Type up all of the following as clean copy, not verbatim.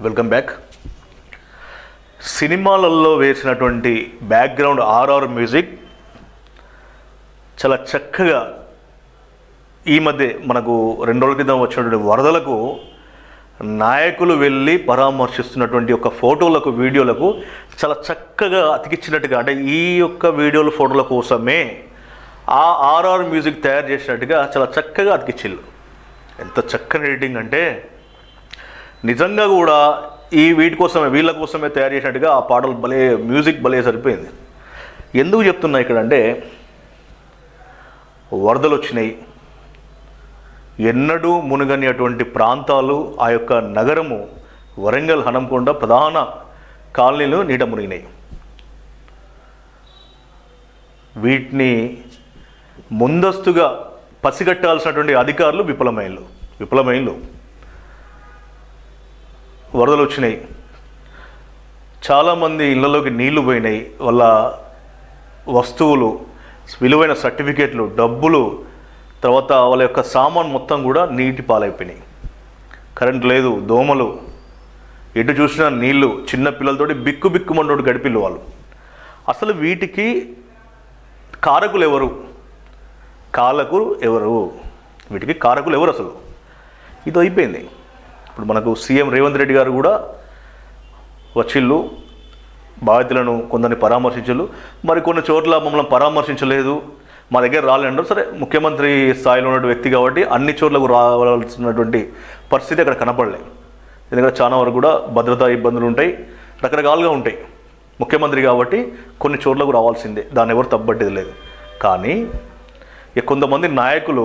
Welcome back. సినిమాలలో వేసినటువంటి background RR music చాలా చక్కగా ఈ మధ్య మనకు 2 రోజుల క్రితం వచ్చినటువంటి వరదలకు నాయకులు వెళ్ళి పరామర్శిస్తున్నటువంటి ఒక ఫోటోలకు వీడియోలకు చాలా చక్కగా అతికిచ్చినట్టుగా, అంటే ఈ యొక్క వీడియోల ఫోటోల కోసమే ఆ ఆర్ఆర్ మ్యూజిక్ తయారు చేసినట్టుగా చాలా చక్కగా అతికిచ్చిళ్ళు. ఎంత చక్కని ఎడిటింగ్ అంటే నిజంగా కూడా వీళ్ళ కోసమే తయారు చేసినట్టుగా ఆ పాటలు మ్యూజిక్ భలే సరిపోయింది. ఎందుకు చెప్తున్నా ఇక్కడ అంటే, వరదలు వచ్చినాయి, ఎన్నడూ మునుగని అటువంటి ప్రాంతాలు, ఆ యొక్క నగరము వరంగల్ హనంకొండ ప్రధాన కాలనీలు నీట మునిగినాయి. వీటిని ముందస్తుగా పసిగట్టాల్సినటువంటి అధికారులు విఫలమైనలు. వరదలు వచ్చినాయి, చాలామంది ఇళ్లలోకి నీళ్లు పోయినాయి, వాళ్ళ వస్తువులు, విలువైన సర్టిఫికేట్లు, డబ్బులు, తర్వాత వాళ్ళ యొక్క సామాన్ మొత్తం కూడా నీటి పాలైపోయినాయి. కరెంట్ లేదు, దోమలు, ఎటు చూసినా నీళ్లు, చిన్న పిల్లలతోటి బిక్కుమంటోటి గడిపిల్లు వాళ్ళు. అసలు వీటికి కారకులు ఎవరు? వీటికి కారకులు ఎవరు అసలు? ఇది అయిపోయింది. ఇప్పుడు మనకు సీఎం రేవంత్ రెడ్డి గారు కూడా వచ్చిళ్ళు, బాధితులను కొందరిని పరామర్శించలు, మరి కొన్ని చోట్ల మమ్మల్ని పరామర్శించలేదు, మా దగ్గర రాలేంటారు. సరే, ముఖ్యమంత్రి స్థాయిలో ఉన్న వ్యక్తి కాబట్టి అన్ని చోట్లకు రావాల్సినటువంటి పరిస్థితి అక్కడ కనపడలే. ఎందుకంటే చాలా వరకు కూడా భద్రతా ఇబ్బందులు ఉంటాయి, రకరకాలుగా ఉంటాయి. ముఖ్యమంత్రి కాబట్టి కొన్ని చోట్లకు రావాల్సిందే, దాన్ని ఎవరు తప్పబట్టేది లేదు. కానీ కొంతమంది నాయకులు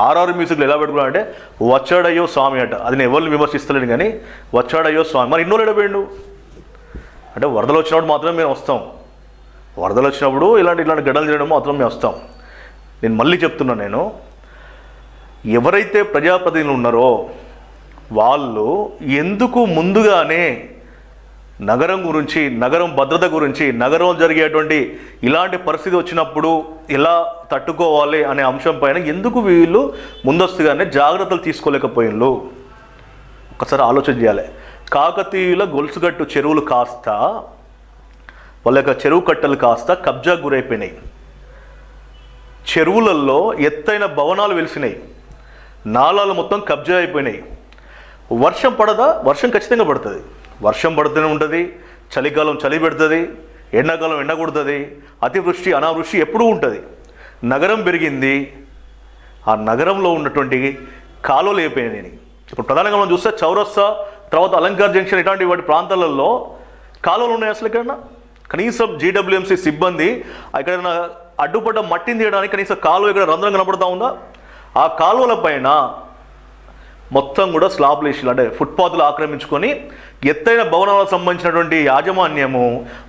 ఆర్ఆర్ మ్యూజిక్లు ఎలా పెట్టుకున్నారంటే, వచ్చాడయ్యో స్వామి అట. అది నేను ఎవరిని విమర్శిస్తలేను, కానీ వచ్చాడయ్యో స్వామి. మరి ఇన్నోళ్ళు ఎడబోయిండు అంటే, వరదలు వచ్చినప్పుడు మాత్రమే మేము వస్తాం, వరదలు వచ్చినప్పుడు ఇలాంటి గడ్డలు చేయడం మాత్రం మేము వస్తాం. నేను మళ్ళీ చెప్తున్నా, ఎవరైతే ప్రజాప్రతినిధులు ఉన్నారో వాళ్ళు ఎందుకు ముందుగానే నగరం గురించి, నగరం భద్రత గురించి, నగరం జరిగేటువంటి ఇలాంటి పరిస్థితి వచ్చినప్పుడు ఎలా తట్టుకోవాలి అనే అంశం పైన ఎందుకు వీళ్ళు ముందస్తుగానే జాగ్రత్తలు తీసుకోలేకపోయినలు? ఒకసారి ఆలోచన చేయాలి. కాకతీయుల గొలుసుగట్టు చెరువులు కాస్త, వాళ్ళ యొక్క చెరువు కట్టలు కాస్త కబ్జాకు గురైపోయినాయి. చెరువులలో ఎత్తైన భవనాలు వెలిసినాయి, నాలాలు మొత్తం కబ్జా అయిపోయినాయి. వర్షం పడదా? వర్షం ఖచ్చితంగా పడుతుంది. వర్షం పడుతూనే ఉంటుంది, చలికాలం చలి పెడుతుంది, ఎండాకాలం ఎండ కొడుతుంది, అతివృష్టి అనావృష్టి ఎప్పుడూ ఉంటుంది. నగరం పెరిగింది, ఆ నగరంలో ఉన్నటువంటి కాలువలు అయిపోయినాయి. ఇప్పుడు ప్రధానంగా మనం చూస్తే చౌరస్తా, తర్వాత అలంకార్ జంక్షన్, ఇట్లాంటి వాటి ప్రాంతాలలో కాలువలు ఉన్నాయి. అసలు ఎక్కడన్నా కనీసం జీడబ్ల్యూఎంసీ సిబ్బంది ఎక్కడైనా అడ్డుపడ్డ మట్టిని తీయడానికి కనీసం కాలువ ఇక్కడ రంధ్రం కనపడతా ఉందా? ఆ కాలువల పైన మొత్తం కూడా స్లాబ్లు వేసి, అంటే ఫుట్పాత్లు ఆక్రమించుకొని ఎత్తైన భవనాలకు సంబంధించినటువంటి యాజమాన్యము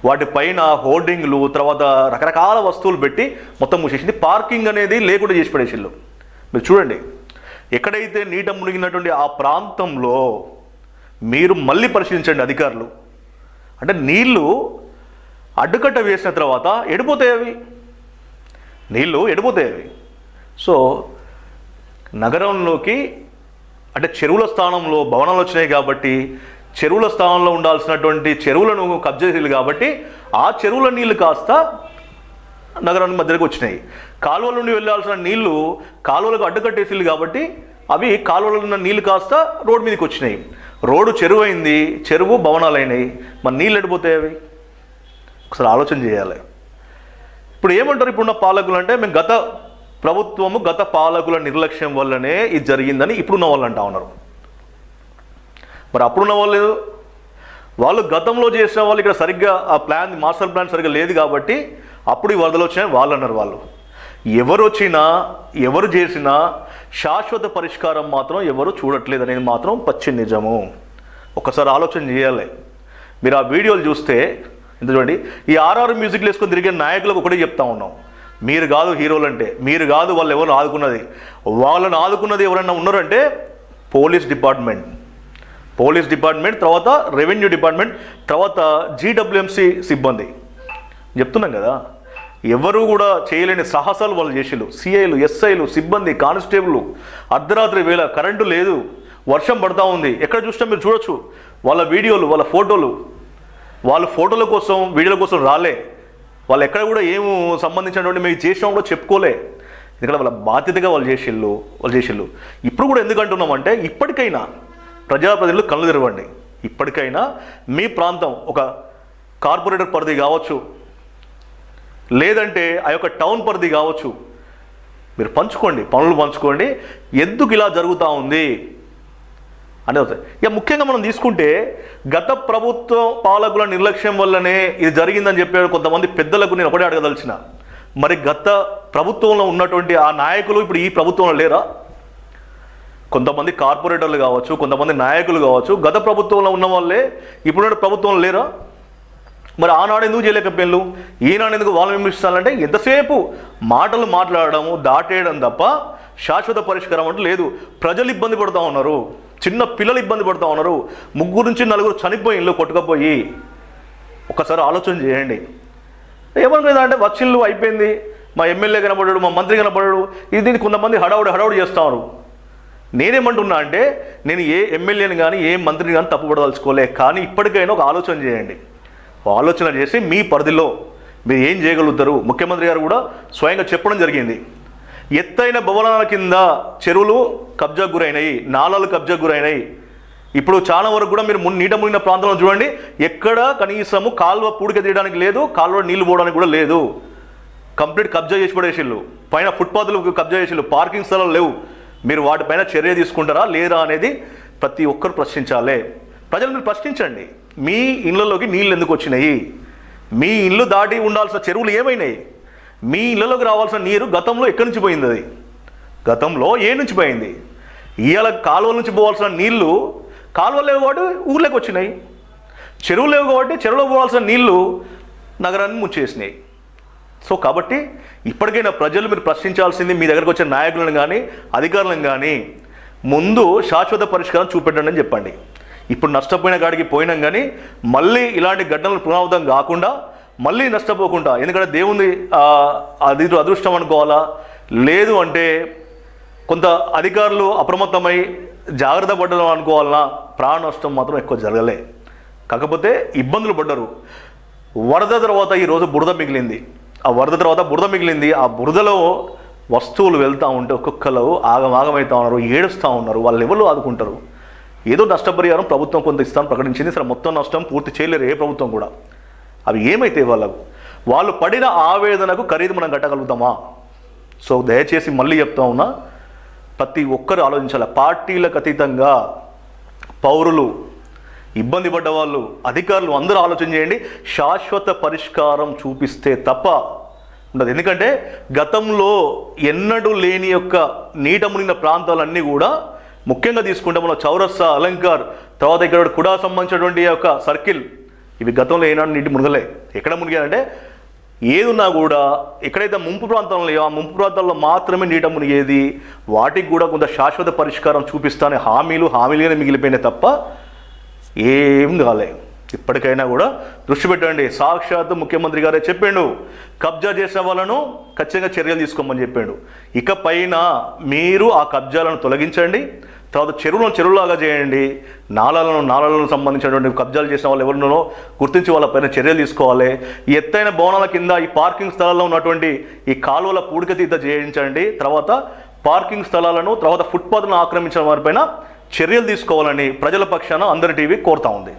వాటిపైన హోర్డింగ్లు, తర్వాత రకరకాల వస్తువులు పెట్టి మొత్తం మూసేసింది. పార్కింగ్ అనేది లేకుండా చేసి పడేసిళ్ళు. మీరు చూడండి, ఎక్కడైతే నీట మునిగినటువంటి ఆ ప్రాంతంలో మీరు మళ్ళీ పరిశీలించండి అధికారులు. అంటే నీళ్లు అడ్డుకట్ట వేసిన తర్వాత నీళ్లు ఎడిపోతాయి అవి. సో నగరంలోకి, అంటే చెరువుల స్థానంలో భవనాలు వచ్చినాయి కాబట్టి, చెరువుల స్థానంలో ఉండాల్సినటువంటి చెరువులను కబ్జా చేయాలి కాబట్టి ఆ చెరువుల నీళ్లు కాస్త నగరానికి మధ్యలోకి వచ్చినాయి. కాలువల నుండి వెళ్ళాల్సిన నీళ్లు కాలువలకు అడ్డుకట్టేసిల్లు కాబట్టి అవి కాలువలో ఉన్న నీళ్లు కాస్త రోడ్డు మీదకి వచ్చినాయి. రోడ్డు చెరువు అయింది, చెరువు భవనాలు అయినాయి, మరి నీళ్ళు ఎడిపోతాయి అవి. ఒకసారి ఆలోచన చేయాలి. ఇప్పుడు ఏమంటారు ఇప్పుడున్న పాలకులు అంటే, మేము గత పాలకుల నిర్లక్ష్యం వల్లనే ఇది జరిగిందని ఇప్పుడున్న వాళ్ళు అంటా ఉన్నారు. మరి అప్పుడున్న వాళ్ళు గతంలో చేసిన వాళ్ళు ఇక్కడ సరిగ్గా ఆ మాస్టర్ ప్లాన్ సరిగ్గా లేదు కాబట్టి అప్పుడు ఈ వరదలు వచ్చినాయి వాళ్ళు అన్నారు. వాళ్ళు ఎవరు వచ్చినా, ఎవరు చేసినా శాశ్వత పరిష్కారం మాత్రం ఎవరు చూడట్లేదు అనేది మాత్రం పచ్చి నిజము. ఒకసారి ఆలోచన చేయాలి. మీరు ఆ వీడియోలు చూస్తే ఇంత చూడండి, ఈ ఆర్ఆర్ మ్యూజిక్లు వేసుకొని తిరిగే నాయకులకు ఒకటే చెప్తా ఉన్నాం, మీరు కాదు హీరోలు అంటే, మీరు కాదు వాళ్ళు ఎవరు ఆదుకున్నది. వాళ్ళని ఆదుకున్నది ఎవరైనా ఉన్నారంటే పోలీస్ డిపార్ట్మెంట్, తర్వాత రెవెన్యూ డిపార్ట్మెంట్, తర్వాత జీడబ్ల్యూఎంసీ సిబ్బంది. చెప్తున్నాం కదా, ఎవరు కూడా చేయలేని సాహసాలు వాళ్ళు చేసిళ్ళు. సిఐలు, ఎస్ఐలు, సిబ్బంది, కానిస్టేబుల్, అర్ధరాత్రి వేళ కరెంటు లేదు, వర్షం పడతా ఉంది, ఎక్కడ చూసినా మీరు చూడొచ్చు వాళ్ళ వీడియోలు, వాళ్ళ ఫోటోలు. వాళ్ళు ఫోటోల కోసం, వీడియోల కోసం రాలే. వాళ్ళు ఎక్కడ కూడా ఏం సంబంధించినటువంటి మీకు చేసినా కూడా చెప్పుకోలే. ఎందుకంటే వాళ్ళ బాధ్యతగా వాళ్ళు చేసిళ్ళు. ఇప్పుడు కూడా ఎందుకంటున్నామంటే, ఇప్పటికైనా ప్రజాప్రతినిధులు కళ్ళు తెరవండి. ఇప్పటికైనా మీ ప్రాంతం ఒక కార్పొరేటర్ పరిధి కావచ్చు, లేదంటే ఆ యొక్క టౌన్ పరిధి కావచ్చు, మీరు పంచుకోండి, పనులు పంచుకోండి. ఎందుకు ఇలా జరుగుతూ ఉంది అనేది. ఇక ముఖ్యంగా మనం తీసుకుంటే గత ప్రభుత్వ పాలకుల నిర్లక్ష్యం వల్లనే ఇది జరిగిందని చెప్పాడు కొంతమంది పెద్దలకు. నేను ఒకటే అడగదలిచిన, మరి గత ప్రభుత్వంలో ఉన్నటువంటి ఆ నాయకులు ఇప్పుడు ఈ ప్రభుత్వంలో లేరా? కొంతమంది కార్పొరేటర్లు కావచ్చు, కొంతమంది నాయకులు కావచ్చు, గత ప్రభుత్వంలో ఉన్న వాళ్ళే ఇప్పుడున్న ప్రభుత్వంలో లేరా? మరి ఆనాడు ఎందుకు చేయలేకపోయారు, ఈనాడు ఎందుకు వాళ్ళని విమర్శించాలంటే ఎంతసేపు మాటలు మాట్లాడడము, దాటేయడం తప్ప శాశ్వత పరిష్కారం అంటూ లేదు. ప్రజలు ఇబ్బంది పడుతూ ఉన్నారు, చిన్న పిల్లలు ఇబ్బంది పడుతూ ఉన్నారు. 3 నుంచి 4 చనిపోయి ఇల్లు కొట్టుకపోయి. ఒకసారి ఆలోచన చేయండి. ఏమనుకుందా అంటే వచ్చిల్లు అయిపోయింది, మా ఎమ్మెల్యే కనబడాడు, మా మంత్రి కనబడాడు, ఇది కొంతమంది హడావుడి చేస్తున్నారు. నేనేమంటున్నా అంటే, నేను ఏ ఎమ్మెల్యేని కానీ ఏ మంత్రిని కానీ తప్పుపడదలుచుకోలే. కానీ ఇప్పటికైనా ఒక ఆలోచన చేయండి. ఆలోచన చేసి మీ పరిధిలో మీరు ఏం చేయగలుగుతారు. ముఖ్యమంత్రి గారు కూడా స్వయంగా చెప్పడం జరిగింది. ఎత్తైన భవనాల కింద చెరువులు కబ్జాకు గురైనాయి, నాలాలు కబ్జాకు గురైనాయి. ఇప్పుడు చాలా వరకు కూడా మీరు నీట మునిగిన ప్రాంతంలో చూడండి, ఎక్కడ కనీసము కాలువ పూడిక తీయడానికి లేదు, కాలువ నీళ్లు పోవడానికి కూడా లేదు. కంప్లీట్ కబ్జా చేసి పడేసిళ్ళు. పైన ఫుట్పాత్లు కబ్జా చేసిళ్ళు. పార్కింగ్ స్థలాలు లేవు. మీరు వాటిపైన చర్య తీసుకుంటారా లేదా అనేది ప్రతి ఒక్కరు ప్రశ్నించాలి. ప్రజలు మీరు ప్రశ్నించండి. మీ ఇళ్ళలోకి నీళ్ళు ఎందుకు వచ్చినాయి? మీ ఇల్లు దాటి ఉండాల్సిన చెరువులు ఏమైనాయి? మీ ఇళ్ళలోకి రావాల్సిన నీరు గతంలో ఎక్కడి నుంచి పోయింది? అది గతంలో ఏ నుంచి పోయింది? ఇవాళ కాలువల నుంచి పోవాల్సిన నీళ్లు కాలువలు లేవు కాబట్టి ఊర్లోకి వచ్చినాయి. చెరువులు లేవు కాబట్టి చెరువులో పోవాల్సిన నీళ్లు నగరాన్ని ముంచేసినాయి. సో కాబట్టి ఇప్పటికైనా ప్రజలు మీరు ప్రశ్నించాల్సింది, మీ దగ్గరకు వచ్చే నాయకులను కానీ అధికారులను కానీ ముందు శాశ్వత పరిష్కారం చూపెట్టండి అని చెప్పండి. ఇప్పుడు నష్టపోయిన కాడికి పోయినాం కానీ మళ్ళీ ఇలాంటి ఘటనలు పునరావృతం కాకుండా, మళ్ళీ నష్టపోకుండా. ఎందుకంటే దేవుని అది అదృష్టం అనుకోవాలా, లేదు అంటే కొంత అధికారులు అప్రమత్తమై జాగ్రత్త పడ్డం అనుకోవాలన్నా. ప్రాణ నష్టం మాత్రం ఎక్కువ జరగలే, కాకపోతే ఇబ్బందులు పడ్డారు. వరద తర్వాత ఈరోజు బురద మిగిలింది. ఆ బురద మిగిలింది. ఆ బురదలో వస్తువులు వెళ్తూ ఉంటే ఒక్కొక్కరు ఆగమవుతూ ఉన్నారు, ఏడుస్తూ ఉన్నారు. వాళ్ళు ఎవరు ఆదుకుంటారు? ఏదో నష్టపరిహారం ప్రభుత్వం కొంత ఇస్తాను ప్రకటించింది. సరే, మొత్తం నష్టం పూర్తి చేయలేరు ఏ ప్రభుత్వం కూడా. అవి ఏమైతే వాళ్ళు పడిన ఆవేదనకు ఖరీదు మనం కట్టగలుగుతామా? సో దయచేసి మళ్ళీ చెప్తా ఉన్నా, ప్రతి ఒక్కరు ఆలోచించాలి. పార్టీలకు అతీతంగా పౌరులు, ఇబ్బంది పడ్డ వాళ్ళు, అధికారులు అందరూ ఆలోచన చేయండి. శాశ్వత పరిష్కారం చూపిస్తే తప్ప ఉండదు. ఎందుకంటే గతంలో ఎన్నడూ లేని యొక్క నీట మునిగిన ప్రాంతాలన్నీ కూడా, ముఖ్యంగా తీసుకుంటే మన చౌరస్తా, అలంకార్, తర్వాత ఇక్కడ కూడా సంబంధించినటువంటి యొక్క సర్కిల్, ఇవి గతంలో ఏనాడు నీటి మునగలే. ఎక్కడ మునిగాయంటే ఏదున్నా కూడా ఎక్కడైతే ముంపు ప్రాంతాలు లేవో ఆ ముంపు ప్రాంతాల్లో మాత్రమే నీట మునిగేది. వాటికి కూడా కొంత శాశ్వత పరిష్కారం చూపిస్తానే హామీలుగానే మిగిలిపోయినాయి తప్ప ఏం కాలే. ఇప్పటికైనా కూడా దృష్టి పెట్టండి. సాక్షాత్తు ముఖ్యమంత్రి గారే చెప్పిండు, కబ్జా చేసిన వాళ్ళను ఖచ్చితంగా చర్యలు తీసుకోమని చెప్పిండు. ఇకపైన మీరు ఆ కబ్జాలను తొలగించండి. తర్వాత చెరువులాగా చేయండి. నాలాలను సంబంధించినటువంటి కబ్జాలు చేసిన వాళ్ళు ఎవరినో గుర్తించి వాళ్ళపైన చర్యలు తీసుకోవాలి. ఈ ఎత్తైన భవనాల కింద ఈ పార్కింగ్ స్థలాల్లో ఉన్నటువంటి ఈ కాలువల పూడికతీత చేయించండి. తర్వాత పార్కింగ్ స్థలాలను, తర్వాత ఫుట్పాత్లను ఆక్రమించిన వారిపైన చర్యలు తీసుకోవాలని ప్రజల పక్షాన అందరి టీవీ కోరుతా ఉంది.